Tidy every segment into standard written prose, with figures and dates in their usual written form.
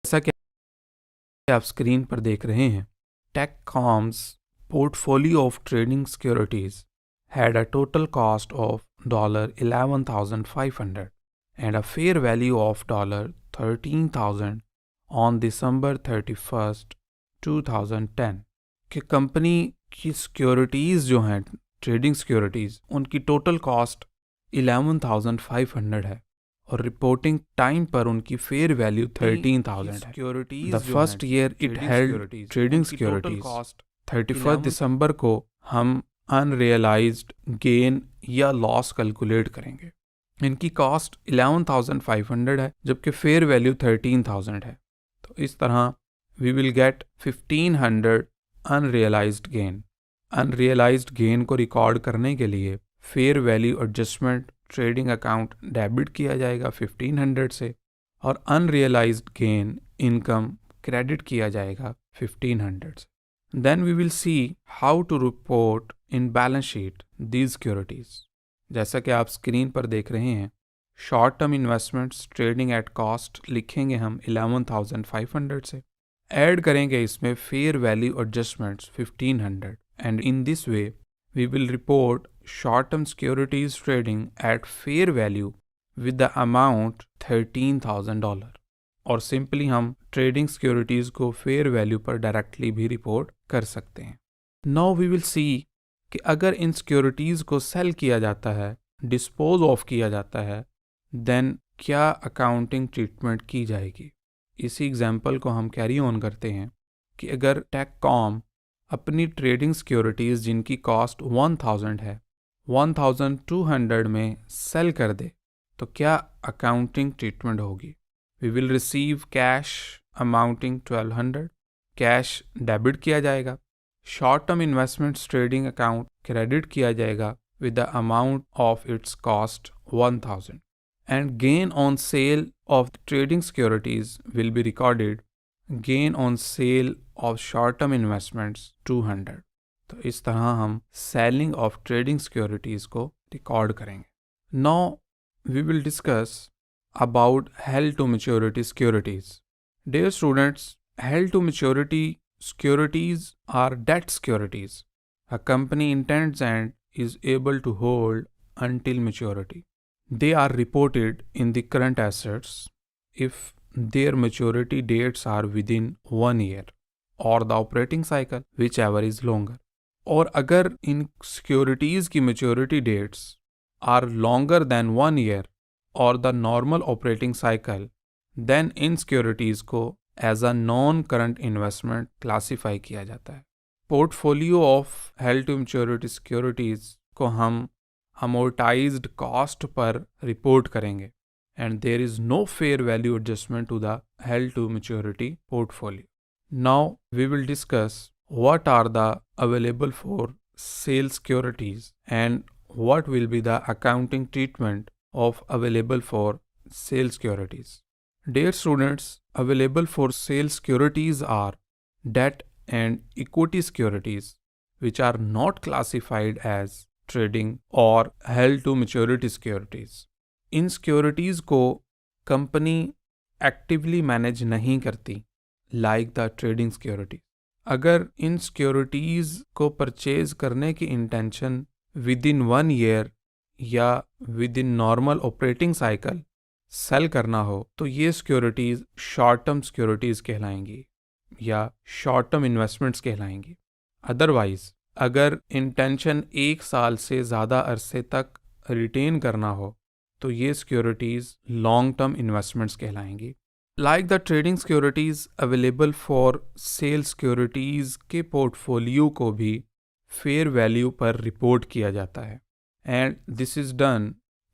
जैसा कि आप स्क्रीन पर देख रहे हैं, टेककॉम्स portfolio of trading securities had a total cost of $11,500 and a fair value of $13,000 on December 31st, 2010 कि कंपनी की सिक्योरिटीज़ जो हैं ट्रेडिंग सिक्योरिटीज़ उनकी टोटल कॉस्ट 11,500 है और रिपोर्टिंग टाइम पर उनकी फेयर वैल्यू 13,000 है। The first year it held trading securities 31 दिसंबर को हम अनरियलाइज्ड गेन या लॉस कैलकुलेट करेंगे। इनकी कॉस्ट 11,500 है जबकि फेयर वैल्यू 13,000 है। तो इस तरह we will get 1,500 unrealised gain. Unrealised gain को रिकॉर्ड करने के लिए fair value adjustment trading account debit किया जाएगा 1,500 से और अनरियलाइज्ड गेन इनकम क्रेडिट किया जाएगा 1,500 से। Then we will see how to report in balance sheet these securities. जैसा कि आप स्क्रीन पर देख रहे हैं, short term investments trading at cost लिखेंगे हम 11,500 से, ऐड करेंगे इसमें fair value adjustments 1,500 and in this way we will report short term securities trading at fair value with the amount $13,000 और सिंपली हम ट्रेडिंग सिक्योरिटीज़ को फेयर वैल्यू पर directly भी रिपोर्ट कर सकते हैं। नाउ वी विल सी कि अगर इन सिक्योरिटीज़ को सेल किया जाता है, डिस्पोज ऑफ किया जाता है, देन क्या अकाउंटिंग ट्रीटमेंट की जाएगी। इसी एग्जांपल को हम कैरी ऑन करते हैं कि अगर टेककॉम अपनी ट्रेडिंग सिक्योरिटीज़ जिनकी कॉस्ट 1,000 है 1,200 में सेल कर दे तो क्या अकाउंटिंग ट्रीटमेंट होगी। We will receive cash amounting 1,200. Cash debit किया जाएगा। Short term investments trading account credit किया जाएगा with the amount of its cost 1,000 and gain on sale of trading securities will be recorded gain on sale of short term investments 200। तो इस तरह हम selling of trading securities को record करेंगे। Now we will discuss about held to maturity securities. Dear students, held to maturity securities are debt securities a company intends and is able to hold until maturity. They are reported in the current assets if their maturity dates are within 1 year or the operating cycle whichever is longer. और अगर इन securities की maturity dates are longer than 1 year or the normal operating cycle, then इन securities को as a non current investment classify किया जाता है। Portfolio of held to maturity securities को हम अमोर्टाइज्ड कॉस्ट पर रिपोर्ट करेंगे and there is no fair value adjustment to the held to maturity portfolio. Now we will discuss what are the available for sale securities and what will be the accounting treatment of available for sale securities. Dear students, available for sale securities are debt and equity securities which are not classified as trading or held to maturity securities. In securities को company actively manage नहीं करती like the trading security. अगर इन securities को purchase करने की intention within 1 year या within normal operating cycle sale करना हो तो ये सिक्योरिटीज़ शॉर्ट टर्म सिक्योरिटीज़ कहलाएंगी या शॉर्ट टर्म इन्वेस्टमेंट्स कहलाएंगी। अदरवाइज अगर इंटेंशन 1 साल से ज़्यादा अरसे तक रिटेन करना हो तो ये सिक्योरिटीज़ लॉन्ग टर्म इन्वेस्टमेंट्स कहलाएंगी। Like the trading securities available for sale securities के पोर्टफोलियो को भी फेयर वैल्यू पर रिपोर्ट किया जाता है and this is done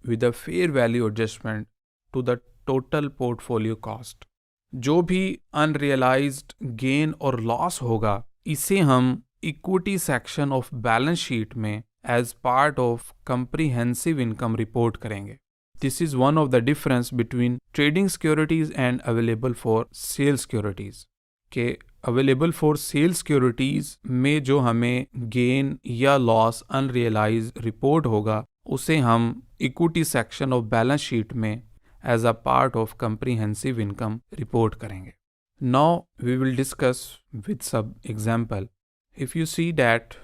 with a fair value adjustment to the total portfolio cost. जो भी unrealized gain और loss होगा इसे हम equity section of balance sheet में as part of comprehensive income report करेंगे। This is one of the difference between trading securities and available for sale securities. के available for sale securities में जो हमें गेन या लॉस अनरियलाइज रिपोर्ट होगा उसे हम equity section of balance sheet में as a part of comprehensive income report करेंगे। Now we will discuss with some example. If you see that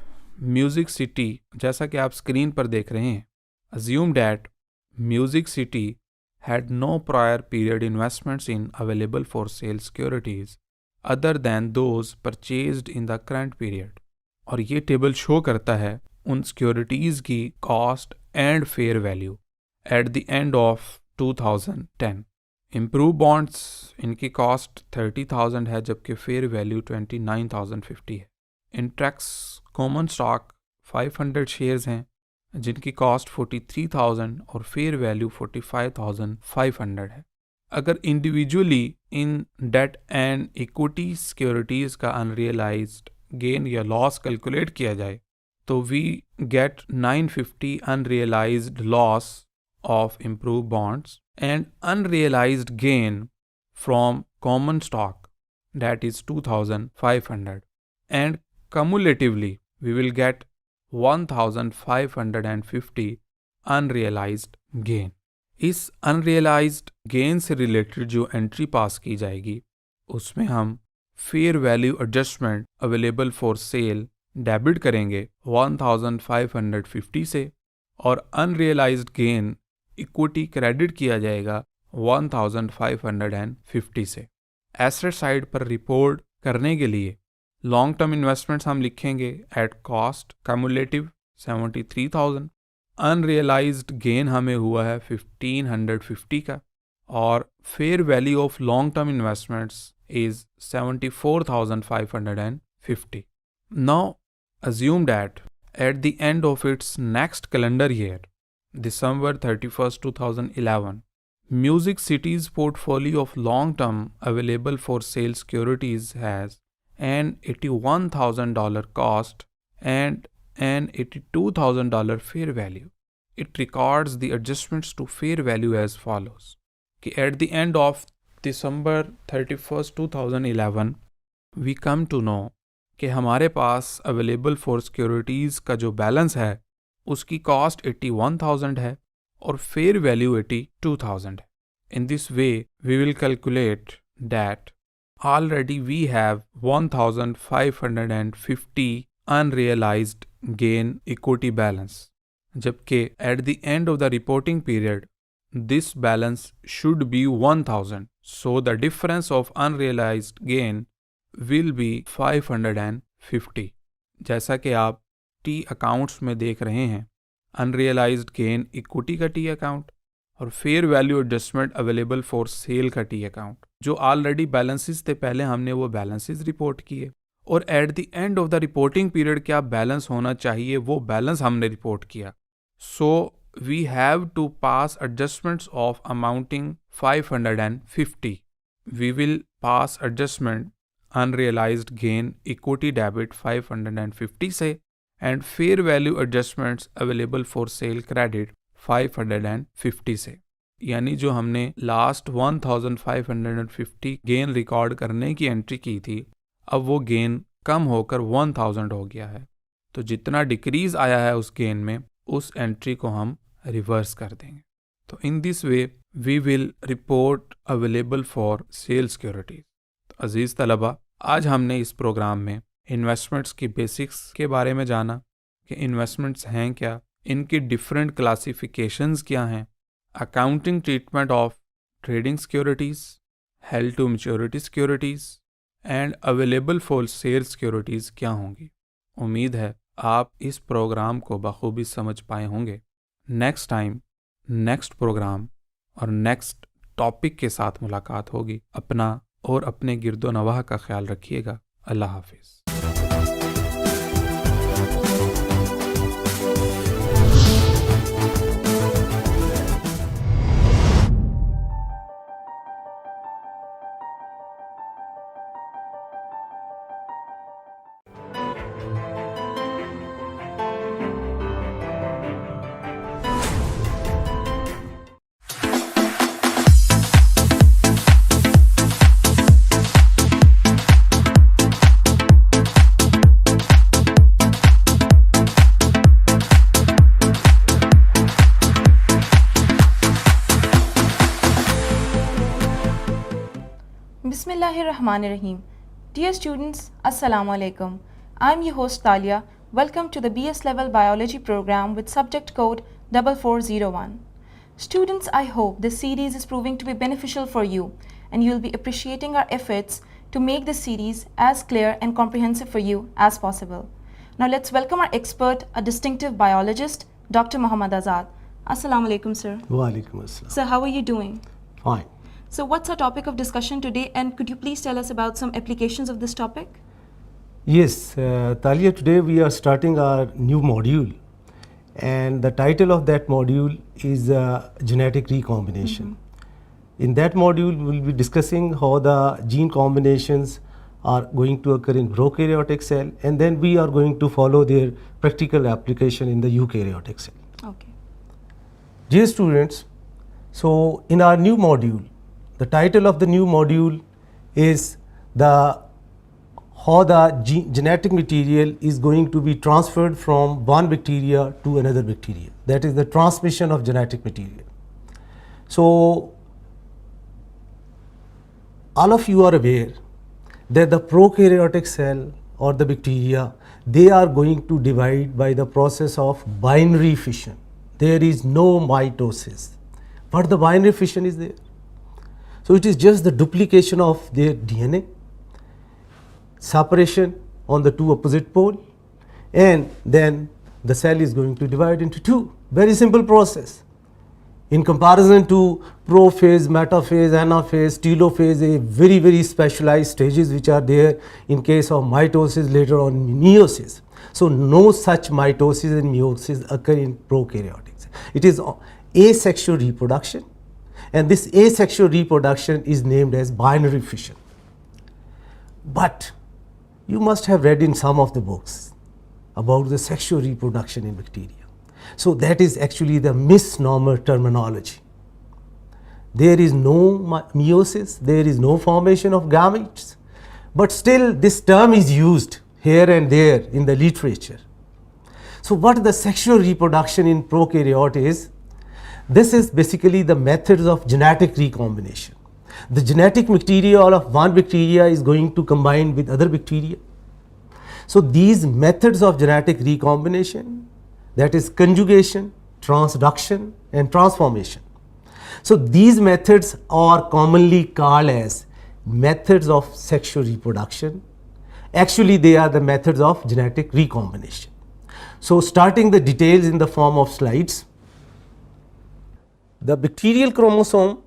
Music City, जैसा कि आप स्क्रीन पर देख रहे हैं, assume that Music City had no prior period investments in available for sale securities other than those purchased in the current period. और ये table show करता है उन सिक्योरिटीज़ की cost and fair value eight the end of 2010. Improve bonds, इनकी cost 30,000 है जबकि fair value 29,050 है. इंट्रैक्स कॉमन स्टॉक 500 शेयर्स हैं जिनकी कॉस्ट 43,000 और फेयर वैल्यू 45,500 है. अगर individually in debt and equity securities का अनरियलाइज्ड गेन या लॉस कैलकुलेट किया जाए तो we get 950 unrealised loss of improved bonds and unrealized gain from common stock, that is 2,500, and cumulatively we will get 1,550 unrealized gain. इस unrealized gain से related जो entry पास की जाएगी उसमें हम fair value adjustment available for sale debit करेंगे 1,550 से और unrealized gain इक्विटी क्रेडिट किया जाएगा 1,550 से. एसेट साइड पर रिपोर्ट करने के लिए लॉन्ग टर्म इन्वेस्टमेंट्स हम लिखेंगे at cost cumulative 73,000. Unrealised gain हमें हुआ है 1,550 का और fair value of long term investments is 74,550. Now assume that at the end of its next calendar year, December 31st, 2011, Music City's portfolio of long-term available for sale securities has an $81,000 cost and an $82,000 fair value. It records the adjustments to fair value as follows. At the end of December 31st, 2011, we come to know कि हमारे पास available for securities का जो balance है उसकी cost 81,000 है और fair value 82,000 है. In this way we will calculate that already we have 1,550 unrealised gain equity balance, जबकि at the end of the reporting period this balance should be 1,000. So the difference of unrealised gain will be 550. जैसा कि आप T accounts में देख रहे हैं, unrealised gain equity का T account और fair value adjustment available for sale का टी अकाउंट. जो ऑलरेडी बैलेंसेस थे पहले हमने वो बैलेंसेस रिपोर्ट किए और at the end of the reporting period क्या बैलेंस होना चाहिए वो बैलेंस हमने रिपोर्ट किया. So we have to pass adjustments of amounting 550. We will pass adjustment unrealised gain equity debit 550 से and fair value adjustments available for cell credit 550 से. यानी जो हमने लास्ट 1,550 गेन रिकॉर्ड करने की एंट्री की थी अब वो गेन कम होकर 1,000 हो गया है. तो जितना डिक्रीज आया है उस गेन में उस एंट्री को हम रिवर्स कर देंगे. तो in this way we will report available for sale securities. अजीज़ तलबा, आज हमने इस प्रोग्राम में इन्वेस्टमेंट्स की बेसिक्स के बारे में जाना कि इन्वेस्टमेंट्स हैं क्या, इनकी डिफरेंट क्लासिफिकेशंस क्या हैं, accounting treatment of trading securities, held to maturity securities and available for sale securities क्या होंगी. उम्मीद है आप इस प्रोग्राम को बखूबी समझ पाए होंगे. नेक्स्ट टाइम नेक्स्ट प्रोग्राम और नेक्स्ट टॉपिक के साथ मुलाकात होगी. अपना और अपने गिरदो नवाह का ख्याल रखिएगा. अल्लाह हाफिज़. Bismillahirrahmanirrahim. Dear students, Assalamu alaikum. I'm your host Talia. Welcome to the BS level biology program with subject code 4401. Students, I hope this series is proving to be beneficial for you and you'll be appreciating our efforts to make this series as clear and comprehensive for you as possible. Now let's welcome our expert, a distinctive biologist, Dr. Muhammad Azad. Assalamu alaikum, sir. Wa alaikum assalam. Sir, how are you doing? Fine. So what's our topic of discussion today, and could you please tell us about some applications of this topic? Yes, Talia, today we are starting our new module, and the title of that module is genetic recombination. In that module, we will be discussing how the gene combinations are going to occur in prokaryotic cell, and then we are going to follow their practical application in the eukaryotic cell. Okay. Dear students, so in our new module, the title of the new module is how the genetic material is going to be transferred from one bacteria to another bacteria. That is the transmission of genetic material. So all of you are aware that the prokaryotic cell or the bacteria, they are going to divide by the process of binary fission. There is no mitosis, but the binary fission is there. So it is just the duplication of their DNA, separation on the two opposite poles, and then the cell is going to divide into two. Very simple process. In comparison to prophase, metaphase, anaphase, telophase, a very specialized stages which are there in case of mitosis, later on meiosis. So no such mitosis and meiosis occur in prokaryotics. It is asexual reproduction, and this asexual reproduction is named as binary fission. But you must have read in some of the books about the sexual reproduction in bacteria. So that is actually the misnomer terminology. There is no meiosis, there is no formation of gametes, but still this term is used here and there in the literature. So what the sexual reproduction in prokaryote is? This is basically the methods of genetic recombination. The genetic material of one bacteria is going to combine with other bacteria. So these methods of genetic recombination, that is conjugation, transduction and transformation. So these methods are commonly called as methods of sexual reproduction. Actually they are the methods of genetic recombination. So starting the details in the form of slides. The bacterial chromosome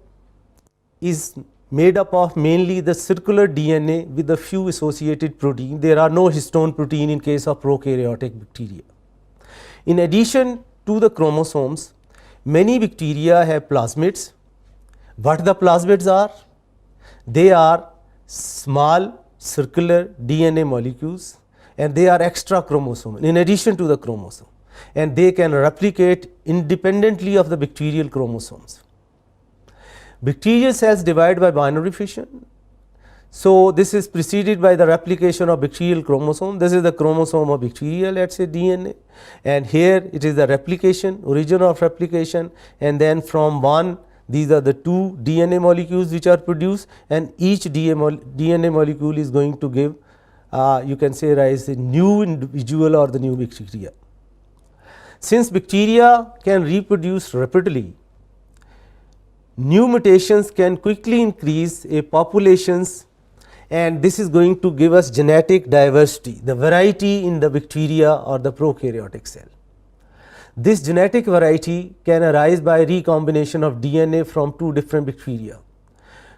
is made up of mainly the circular DNA with a few associated protein. There are no histone protein in case of prokaryotic bacteria. In addition to the chromosomes, many bacteria have plasmids. What the plasmids are? They are small circular DNA molecules, and they are extra chromosomal in addition to the chromosome, and they can replicate independently of the bacterial chromosomes. Bacterial cells divide by binary fission. So this is preceded by the replication of bacterial chromosome. This is the chromosome of bacteria, let's say DNA, and here it is the replication, origin of replication, and then from one, these are the two DNA molecules which are produced, and each DNA molecule is going to give, you can say, rise a new individual or the new bacteria. Since bacteria can reproduce rapidly, new mutations can quickly increase a populations, and this is going to give us genetic diversity, the variety in the bacteria or the prokaryotic cell. This genetic variety can arise by recombination of DNA from two different bacteria.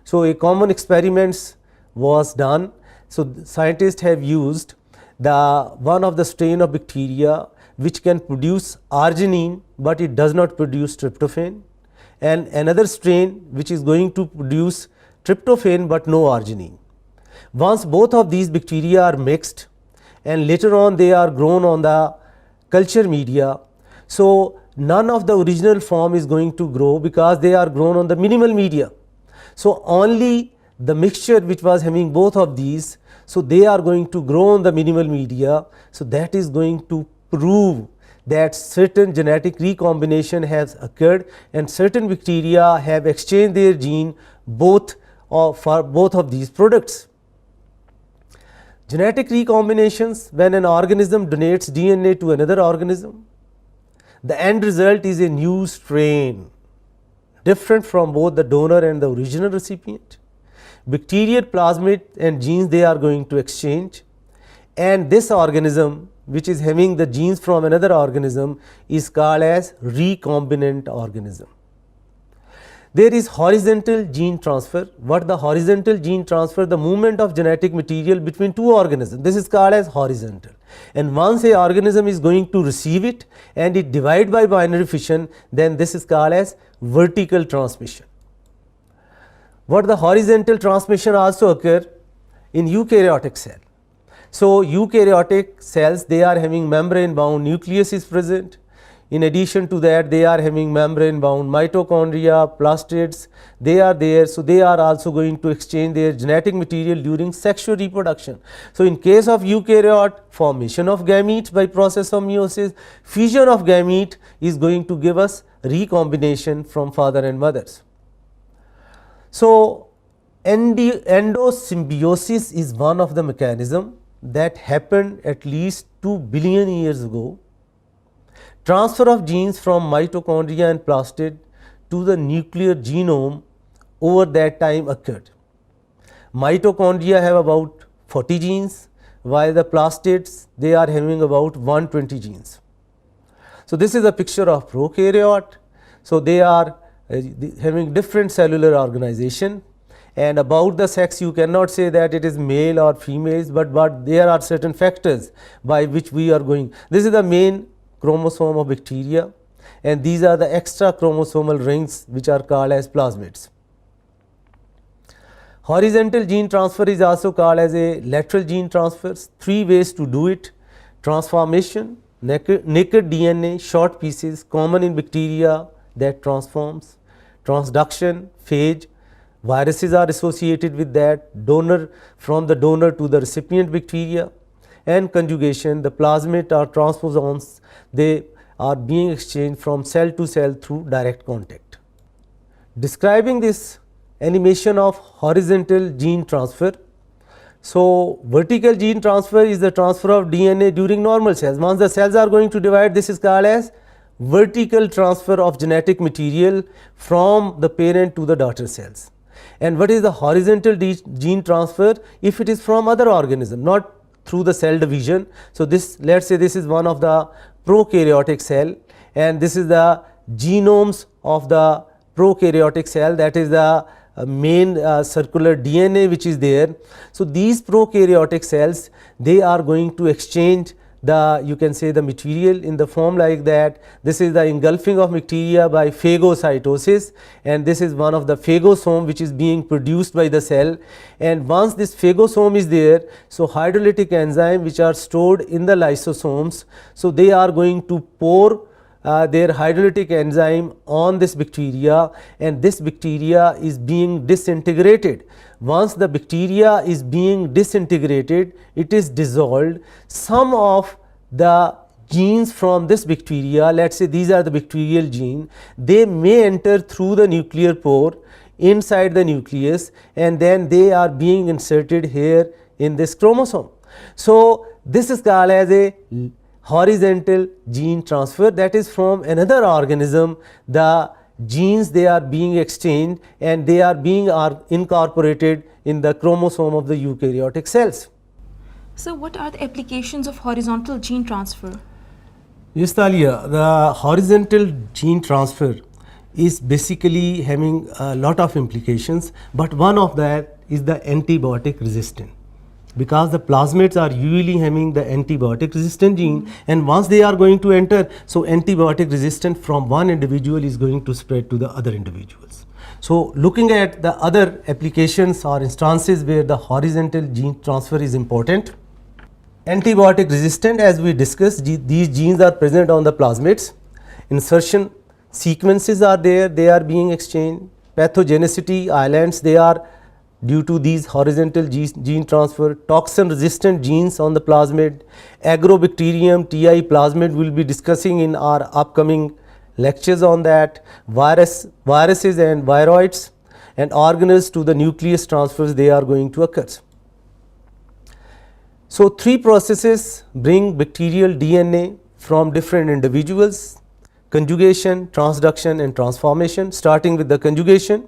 So a common experiments was done. So scientists have used one of the strain of bacteria which can produce arginine, but it does not produce tryptophan, and another strain which is going to produce tryptophan but no arginine. Once both of these bacteria are mixed and later on they are grown on the culture media, so none of the original form is going to grow because they are grown on the minimal media. So only the mixture which was having both of these, so they are going to grow on the minimal media. So that is going to prove that certain genetic recombination has occurred and certain bacteria have exchanged their gene both for both of these products. Genetic recombinations, when an organism donates DNA to another organism, the end result is a new strain, different from both the donor and the original recipient. Bacterial plasmid and genes they are going to exchange, and this organism which is having the genes from another organism is called as recombinant organism. There is horizontal gene transfer. What the horizontal gene transfer? The movement of genetic material between two organisms. This is called as horizontal. And once a organism is going to receive it and it divide by binary fission, then this is called as vertical transmission. What the horizontal transmission also occur in eukaryotic cell. So eukaryotic cells, they are having membrane bound nucleus is present. In addition to that, they are having membrane bound mitochondria, plastids, they are there. So they are also going to exchange their genetic material during sexual reproduction. So in case of eukaryote, formation of gametes by process of meiosis, fission of gamete is going to give us recombination from father and mothers. So endosymbiosis is one of the mechanism that happened at least 2 billion years ago. Transfer of genes from mitochondria and plastid to the nuclear genome over that time occurred. Mitochondria have about 40 genes, while the plastids they are having about 120 genes. So this is a picture of prokaryote. So they are having different cellular organization, and about the sex you cannot say that it is male or females, but there are certain factors by which we are going. This is the main chromosome of bacteria, and these are the extra chromosomal rings which are called as plasmids. Horizontal gene transfer is also called as a lateral gene transfer. 3 ways to do it: transformation, naked DNA, short pieces common in bacteria that transforms; transduction, phage, viruses are associated with that, donor from the donor to the recipient bacteria; and conjugation, the plasmid or transposons, they are being exchanged from cell to cell through direct contact. Describing this animation of horizontal gene transfer. So vertical gene transfer is the transfer of DNA during normal cells. Once the cells are going to divide, this is called as vertical transfer of genetic material from the parent to the daughter cells. And what is the horizontal gene transfer? If it is from other organism, not through the cell division. So this, let's say this is one of the prokaryotic cell, and this is the genomes of the prokaryotic cell, that is the main circular DNA which is there. So these prokaryotic cells, they are going to exchange the, you can say, the material in the form like that. This is the engulfing of bacteria by phagocytosis, and this is one of the phagosome which is being produced by the cell. And once this phagosome is there, so hydrolytic enzyme which are stored in the lysosomes, so they are going to pour their hydrolytic enzyme on this bacteria, and this bacteria is being disintegrated. Once the bacteria is being disintegrated, it is dissolved. Some of the genes from this bacteria, let's say these are the bacterial gene, they may enter through the nuclear pore inside the nucleus, and then they are being inserted here in this chromosome. So this is called as a horizontal gene transfer, that is from another organism. The genes, they are being exchanged and they are being incorporated in the chromosome of the eukaryotic cells. So what are the applications of horizontal gene transfer? Yes, Talia, the horizontal gene transfer is basically having a lot of implications, but one of that is the antibiotic resistant, because the plasmids are usually having the antibiotic resistant gene, and once they are going to enter, so antibiotic resistant from one individual is going to spread to the other individuals. So looking at the other applications or instances where the horizontal gene transfer is important. Antibiotic resistant, as we discussed, these genes are present on the plasmids. Insertion sequences are there, they are being exchanged. Pathogenicity islands, they are due to these horizontal gene transfer. Toxin resistant genes on the plasmid. Agrobacterium TI plasmid, we will be discussing in our upcoming lectures on that. Viruses and viroids, and organelles to the nucleus transfers, they are going to occur. So, three processes bring bacterial DNA from different individuals: conjugation, transduction and transformation. Starting with the conjugation,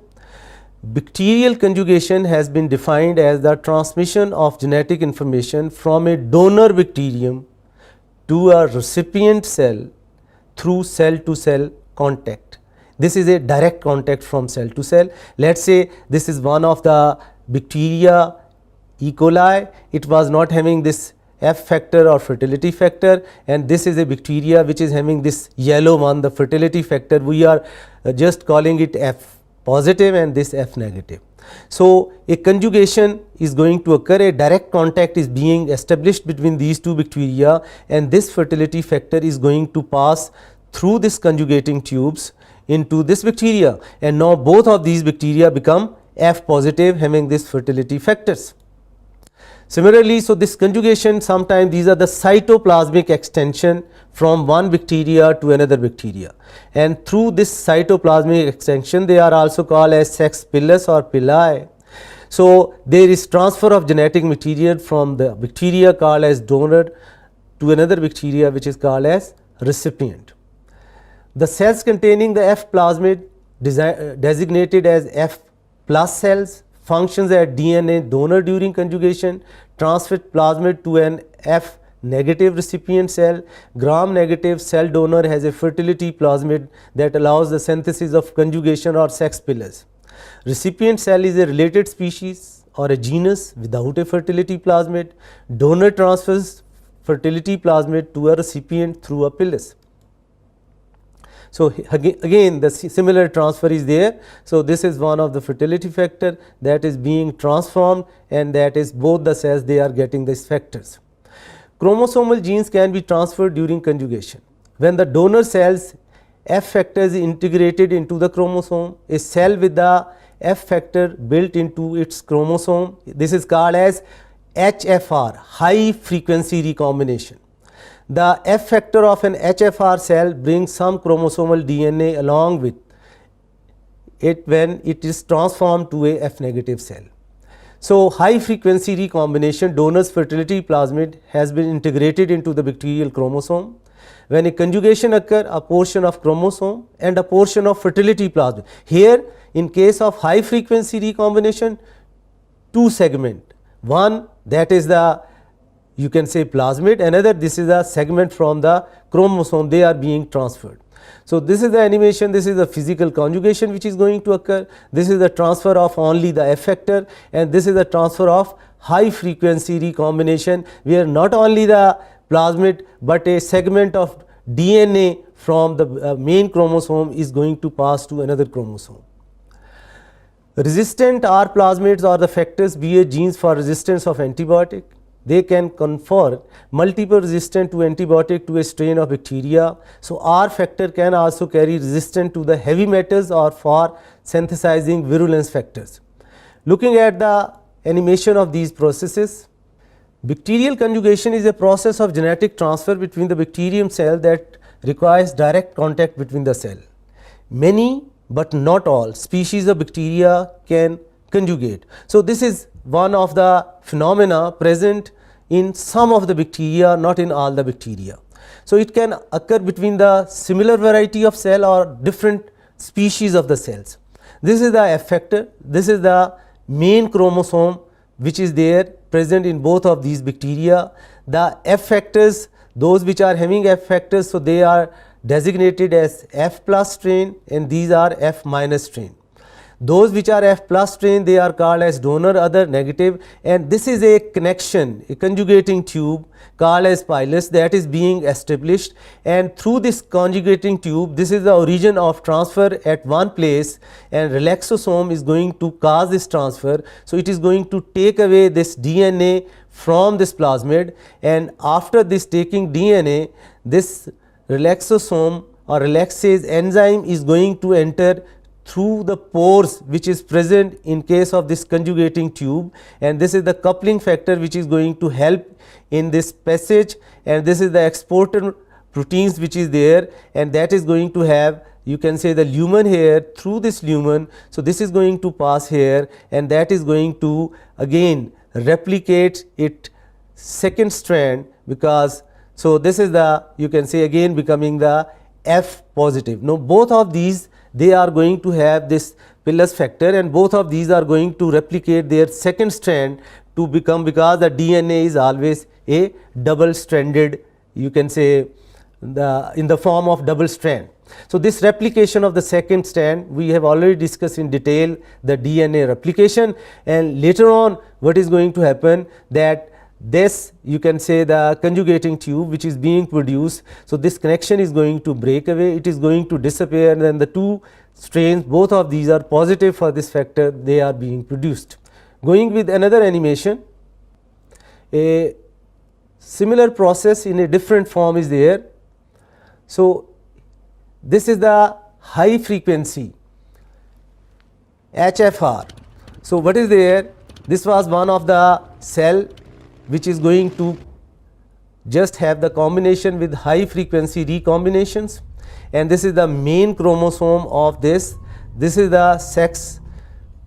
bacterial conjugation has been defined as the transmission of genetic information from a donor bacterium to a recipient cell through cell to cell contact. This is a direct contact from cell to cell. Let us say this is one of the bacteria E. coli, it was not having this F factor or fertility factor, and this is a bacteria which is having this yellow one, the fertility factor. We are just calling it F positive and this F negative. So, a conjugation is going to occur, a direct contact is being established between these two bacteria, and this fertility factor is going to pass through this conjugating tubes into this bacteria, and now both of these bacteria become F positive, having this fertility factors. Similarly, so this conjugation, sometimes these are the cytoplasmic extension from one bacteria to another bacteria, and through this cytoplasmic extension they are also called as sex pillars or pili. So, there is transfer of genetic material from the bacteria called as donor to another bacteria which is called as recipient. The cells containing the F plasmid designated as F plus cells functions as DNA donor during conjugation, transfer plasmid to an F negative recipient cell. Gram negative cell donor has a fertility plasmid that allows the synthesis of conjugation or sex pillars. Recipient cell is a related species or a genus without a fertility plasmid. Donor transfers fertility plasmid to a recipient through a pilus. So, again the similar transfer is there. So, this is one of the fertility factor that is being transformed, and that is both the cells they are getting these factors. Chromosomal genes can be transferred during conjugation. When the donor cells F factor is integrated into the chromosome, a cell with the F factor built into its chromosome, this is called as HFR, high frequency recombination. The F factor of an HFR cell brings some chromosomal DNA along with it when it is transformed to a F negative cell. So, high frequency recombination, donor's fertility plasmid has been integrated into the bacterial chromosome. When a conjugation occurs, a portion of chromosome and a portion of fertility plasmid. Here, in case of high frequency recombination, two segment. One, that is the, you can say, plasmid, another, this is a segment from the chromosome, they are being transferred. So, this is the animation, this is the physical conjugation which is going to occur, this is the transfer of only the F factor, and this is the transfer of high frequency recombination, where not only the plasmid but a segment of DNA from the main chromosome is going to pass to another chromosome. Resistant R plasmids or the factors bear genes for resistance of antibiotic. They can confer multiple resistance to antibiotic to a strain of bacteria. So, R factor can also carry resistance to the heavy metals or for synthesizing virulence factors. Looking at the animation of these processes, bacterial conjugation is a process of genetic transfer between the bacterium cell that requires direct contact between the cell. Many but not all species of bacteria can conjugate. So, this is one of the phenomena present in some of the bacteria, not in all the bacteria. So, it can occur between the similar variety of cell or different species of the cells. This is the F factor, this is the main chromosome which is there present in both of these bacteria. The F factors, those which are having F factors, so they are designated as F plus strain, and these are F minus strain. Those which are F plus strain, they are called as donor, other negative, and this is a connection, a conjugating tube called as pilus that is being established, and through this conjugating tube, this is the origin of transfer at one place, and relaxosome is going to cause this transfer. So, it is going to take away this DNA from this plasmid, and after this taking DNA, this relaxosome or relaxase enzyme is going to enter through the pores which is present in case of this conjugating tube, and this is the coupling factor which is going to help in this passage, and this is the exporter proteins which is there, and that is going to have you can say the lumen here, through this lumen. So this is going to pass here, and that is going to again replicate it second strand, because so this is the, you can say again becoming the F positive. Now both of these, they are going to have this Pilus factor, and both of these are going to replicate their second strand to become, because the DNA is always a double stranded, you can say in the form of double strand. So this replication of the second strand, we have already discussed in detail the DNA replication, and later on what is going to happen, that this, you can say the conjugating tube which is being produced, so this connection is going to break away, it is going to disappear, and then the two strains, both of these are positive for this factor, they are being produced. Going with another animation, a similar process in a different form is there. So this is the high frequency HFR. So what is there? This was one of the cell which is going to just have the combination with high frequency recombinations, and this is the main chromosome of this. This is the sex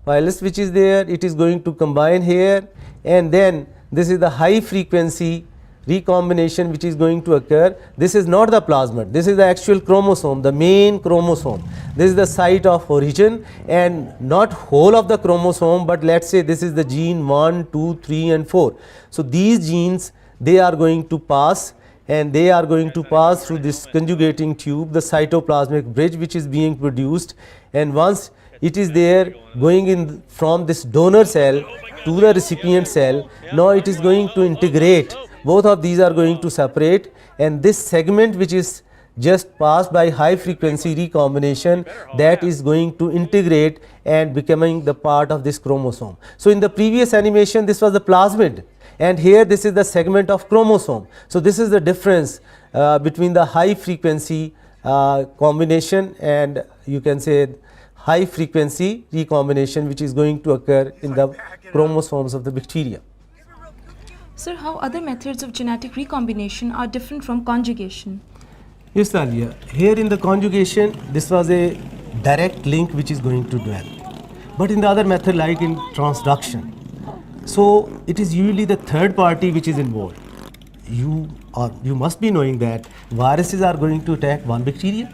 pilus which is there, it is going to combine here, and then this is the high frequency recombination which is going to occur. This is not the plasmid, this is the actual chromosome, the main chromosome. This is the site of origin, and not whole of the chromosome, but let us say this is the gene 1, 2, 3 and 4. So these genes, they are going to pass, and they are going to pass through this conjugating tube, the cytoplasmic bridge which is being produced, and once it is there going in from this donor cell to the recipient cell, now it is going to integrate. Both of these are going to separate, and this segment which is just passed by high frequency recombination, that is going to integrate and becoming the part of this chromosome. So in the previous animation this was the plasmid, and here this is the segment of chromosome. So this is the difference between the high frequency combination and, you can say, high frequency recombination which is going to occur in the chromosomes of the bacteria. Sir, how other methods of genetic recombination are different from conjugation? Yes, Talia. Here in the conjugation, this was a direct link which is going to develop. But in the other method, like in transduction, so it is usually the third party which is involved. You must be knowing that viruses are going to attack one bacteria.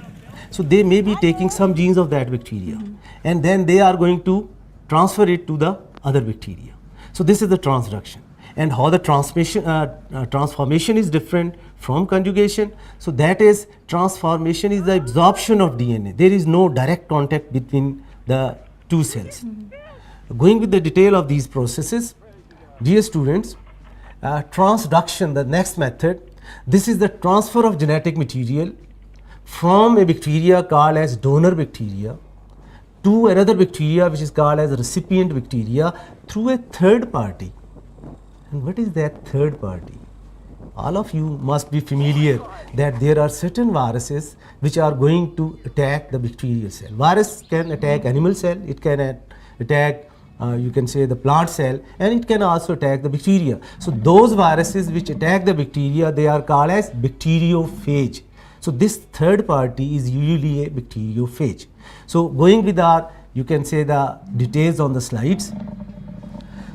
So they may be taking some genes of that bacteria, and then they are going to transfer it to the other bacteria. So this is the transduction. And how the transformation is different from conjugation. So that is, transformation is the absorption of DNA. There is no direct contact between the two cells. Going with the detail of these processes, dear students, transduction, the next method, this is the transfer of genetic material from a bacteria called as donor bacteria to another bacteria which is called as recipient bacteria through a third party. And what is that third party? All of you must be familiar that there are certain viruses which are going to attack the bacterial cell. Virus can attack animal cell, it can attack you can say the plant cell, and it can also attack the bacteria. So those viruses which attack the bacteria, they are called as bacteriophage. So this third party is usually a bacteriophage. So going with our, you can say, the details on the slides.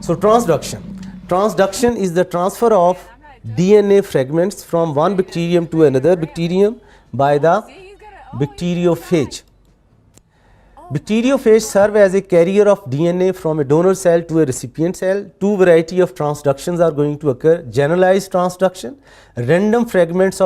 So transduction. Transduction is the transfer of DNA fragments from one bacterium to another bacterium by the bacteriophage. Bacteriophage serve as a carrier of DNA from a donor cell to a recipient cell. Two variety of transductions are going to occur: generalized transduction, random fragments of